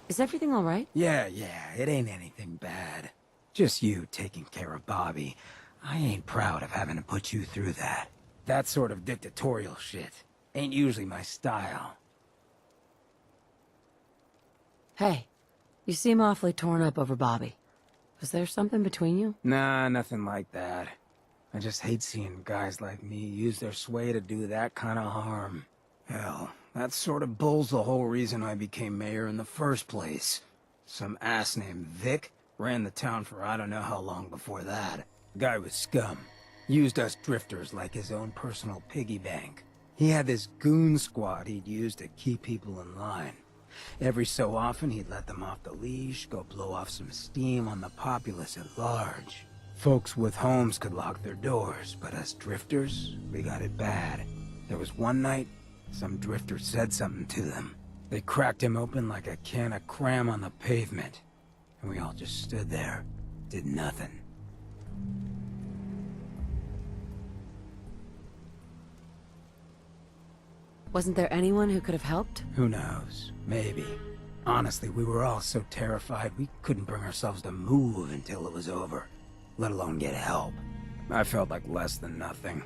Is everything all right? Yeah, it ain't anything bad. Just you taking care of Bobby. I ain't proud of having to put you through that. That sort of dictatorial shit ain't usually my style. Hey, you seem awfully torn up over Bobby. Was there something between you? Nah, nothing like that. I just hate seeing guys like me use their sway to do that kind of harm. Hell, that sort of bull's the whole reason I became mayor in the first place. Some ass named Vic ran the town for I don't know how long before that. Guy was scum. Used us drifters like his own personal piggy bank. He had this goon squad he'd use to keep people in line. Every so often he'd let them off the leash, go blow off some steam on the populace at large. Folks with homes could lock their doors, but us drifters, we got it bad. There was one night, some drifter said something to them. They cracked him open like a can of cram on the pavement, and we all just stood there, did nothing. Wasn't there anyone who could have helped? Who knows? Maybe. Honestly, we were all so terrified we couldn't bring ourselves to move until it was over, let alone get help. I felt like less than nothing.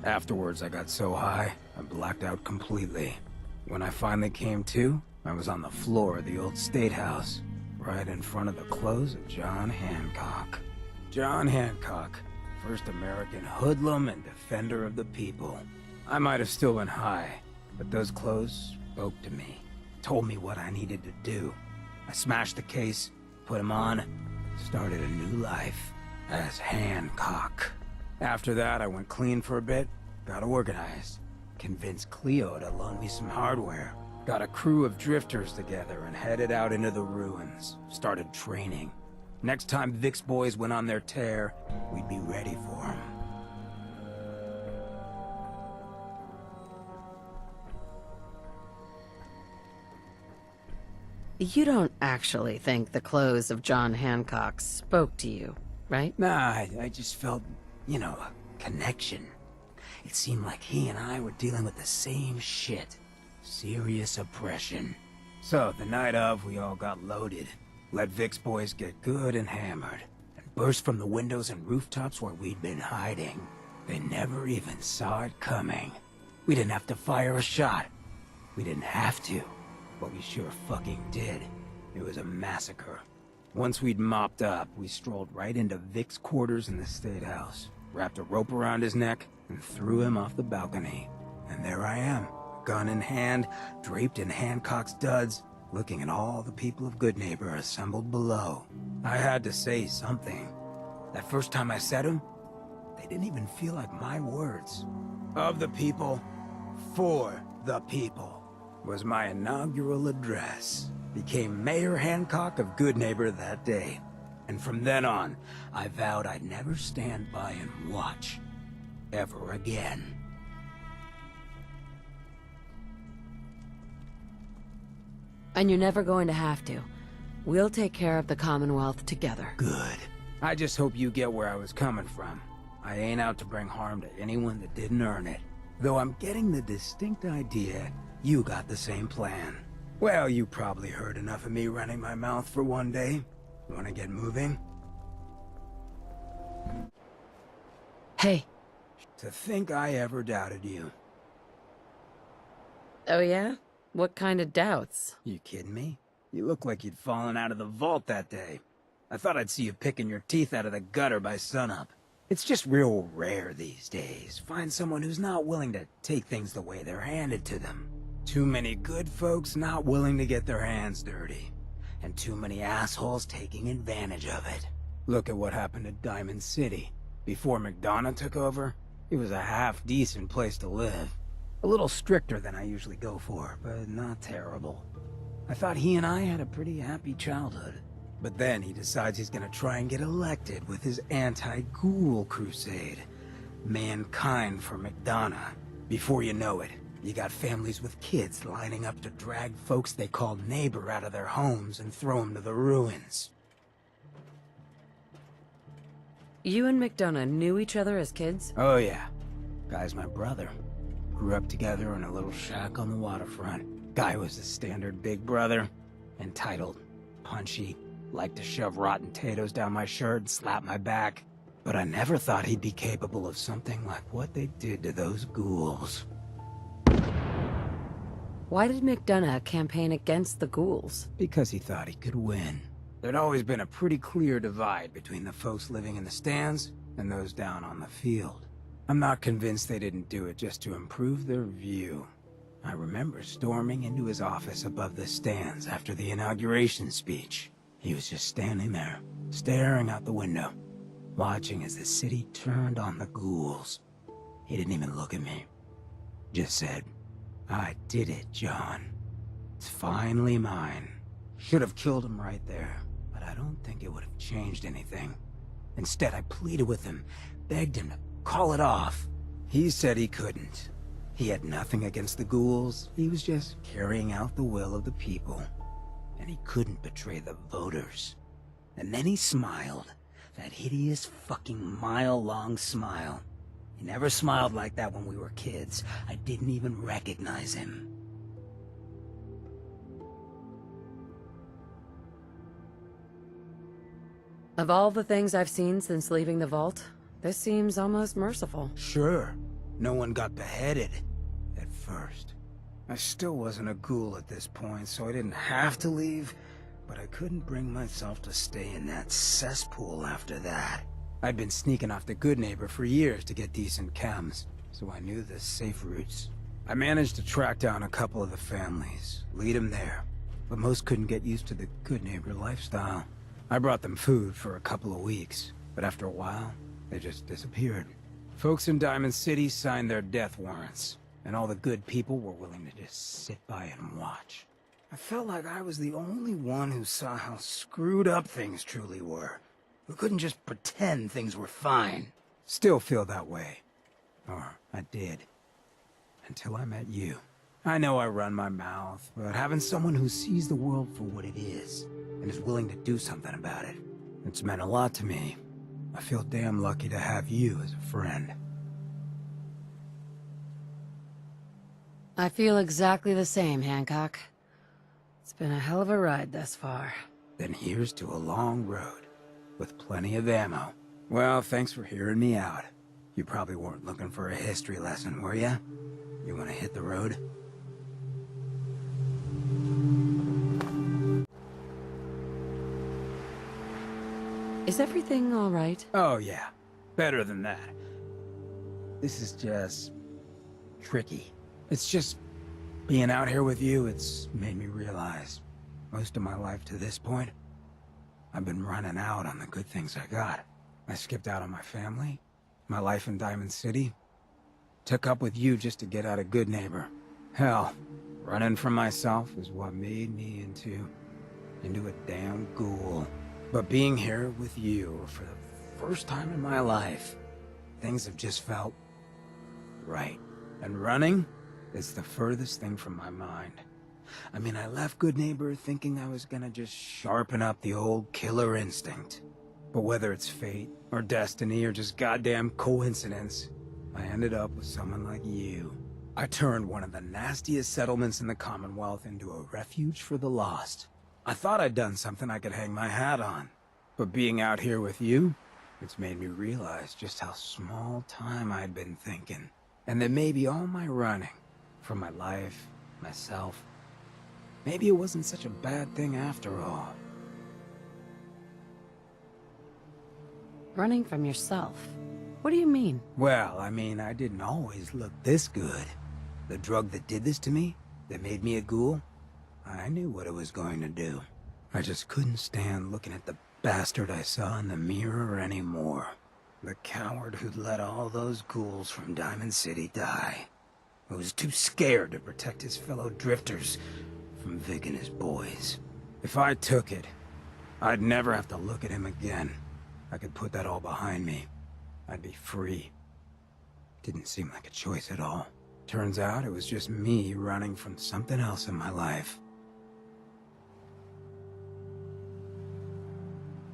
Afterwards, I got so high, I blacked out completely. When I finally came to, I was on the floor of the old state house, right in front of the clothes of John Hancock. John Hancock, first American hoodlum and defender of the people. I might have still been high, but those clothes spoke to me, told me what I needed to do. I smashed the case, put them on, started a new life as Hancock. After that, I went clean for a bit, got organized, convinced Cleo to loan me some hardware, got a crew of drifters together and headed out into the ruins, started training. Next time Vic's boys went on their tear, we'd be ready for them. You don't actually think the clothes of John Hancock spoke to you, right? Nah, I just felt, you know, a connection. It seemed like he and I were dealing with the same shit. Serious oppression. So, the night of, we all got loaded. Let Vic's boys get good and hammered. And burst from the windows and rooftops where we'd been hiding. They never even saw it coming. We didn't have to fire a shot. We didn't have to. But we sure fucking did. It was a massacre. Once we'd mopped up, we strolled right into Vic's quarters in the State House, wrapped a rope around his neck, and threw him off the balcony. And there I am, gun in hand, draped in Hancock's duds, looking at all the people of Goodneighbor assembled below. I had to say something. That first time I said them, they didn't even feel like my words. Of the people, for the people, was my inaugural address. Became Mayor Hancock of Goodneighbor that day. And from then on, I vowed I'd never stand by and watch. Ever again. And you're never going to have to. We'll take care of the Commonwealth together. Good. I just hope you get where I was coming from. I ain't out to bring harm to anyone that didn't earn it. Though I'm getting the distinct idea you got the same plan. Well, you probably heard enough of me running my mouth for one day. Wanna get moving? Hey. To think I ever doubted you. Oh yeah? What kind of doubts? You kidding me? You look like you'd fallen out of the vault that day. I thought I'd see you picking your teeth out of the gutter by sunup. It's just real rare these days. Find someone who's not willing to take things the way they're handed to them. Too many good folks not willing to get their hands dirty. And too many assholes taking advantage of it. Look at what happened to Diamond City. Before McDonough took over, it was a half-decent place to live. A little stricter than I usually go for, but not terrible. I thought he and I had a pretty happy childhood. But then he decides he's gonna try and get elected with his anti-ghoul crusade. Mankind for McDonough. Before you know it, you got families with kids lining up to drag folks they call neighbor out of their homes and throw them to the ruins. You and McDonough knew each other as kids? Oh yeah. Guy's my brother. Grew up together in a little shack on the waterfront. Guy was the standard big brother. Entitled, punchy, liked to shove rotten potatoes down my shirt and slap my back. But I never thought he'd be capable of something like what they did to those ghouls. Why did McDonough campaign against the ghouls? Because he thought he could win. There'd always been a pretty clear divide between the folks living in the stands and those down on the field. I'm not convinced they didn't do it just to improve their view. I remember storming into his office above the stands after the inauguration speech. He was just standing there, staring out the window, watching as the city turned on the ghouls. He didn't even look at me. Just said, "I did it, John. It's finally mine." Should have killed him right there, but I don't think it would have changed anything. Instead, I pleaded with him, begged him to call it off. He said he couldn't. He had nothing against the ghouls. He was just carrying out the will of the people. And he couldn't betray the voters. And then he smiled. That hideous fucking mile-long smile. He never smiled like that when we were kids. I didn't even recognize him. Of all the things I've seen since leaving the vault, this seems almost merciful. Sure, no one got beheaded at first. I still wasn't a ghoul at this point, so I didn't have to leave, but I couldn't bring myself to stay in that cesspool after that. I'd been sneaking off the Good Neighbor for years to get decent chems, so I knew the safe routes. I managed to track down a couple of the families, lead them there, but most couldn't get used to the Good Neighbor lifestyle. I brought them food for a couple of weeks, but after a while, they just disappeared. Folks in Diamond City signed their death warrants, and all the good people were willing to just sit by and watch. I felt like I was the only one who saw how screwed up things truly were, who couldn't just pretend things were fine. Still feel that way. Or I did. Until I met you. I know I run my mouth, but having someone who sees the world for what it is, and is willing to do something about it, it's meant a lot to me. I feel damn lucky to have you as a friend. I feel exactly the same, Hancock. It's been a hell of a ride thus far. Then here's to a long road, with plenty of ammo. Well, thanks for hearing me out. You probably weren't looking for a history lesson, were ya? You wanna hit the road? Is everything all right? Oh yeah, better than that. This is just... tricky. It's just... being out here with you, it's made me realize, most of my life to this point, I've been running out on the good things I got. I skipped out on my family, my life in Diamond City, took up with you just to get out of Good Neighbor. Hell, running from myself is what made me into a damn ghoul. But being here with you for the first time in my life, things have just felt right. And running is the furthest thing from my mind. I mean, I left Good Neighbor thinking I was gonna just sharpen up the old killer instinct. But whether it's fate, or destiny, or just goddamn coincidence, I ended up with someone like you. I turned one of the nastiest settlements in the Commonwealth into a refuge for the lost. I thought I'd done something I could hang my hat on. But being out here with you, it's made me realize just how small time I'd been thinking. And that maybe all my running, from my life, myself, maybe it wasn't such a bad thing after all. Running from yourself? What do you mean? Well, I mean, I didn't always look this good. The drug that did this to me, that made me a ghoul, I knew what it was going to do. I just couldn't stand looking at the bastard I saw in the mirror anymore. The coward who'd let all those ghouls from Diamond City die. Who was too scared to protect his fellow drifters from Vic and his boys. If I took it, I'd never have to look at him again. I could put that all behind me. I'd be free. Didn't seem like a choice at all. Turns out it was just me running from something else in my life.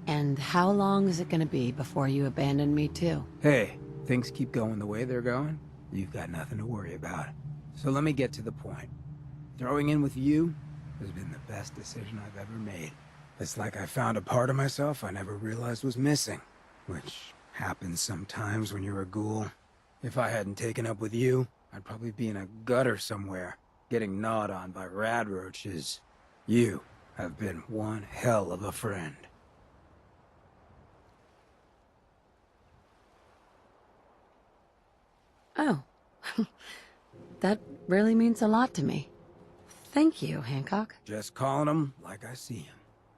And how long is it gonna be before you abandon me too? Hey, things keep going the way they're going, you've got nothing to worry about. So let me get to the point. Throwing in with you, has been the best decision I've ever made. It's like I found a part of myself I never realized was missing, which happens sometimes when you're a ghoul. If I hadn't taken up with you, I'd probably be in a gutter somewhere, getting gnawed on by radroaches. You have been one hell of a friend. Oh. That really means a lot to me. Thank you, Hancock. Just calling him like I see him.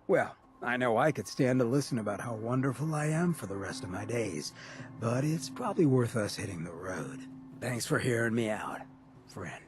Well, I know I could stand to listen about how wonderful I am for the rest of my days, but it's probably worth us hitting the road. Thanks for hearing me out, friend.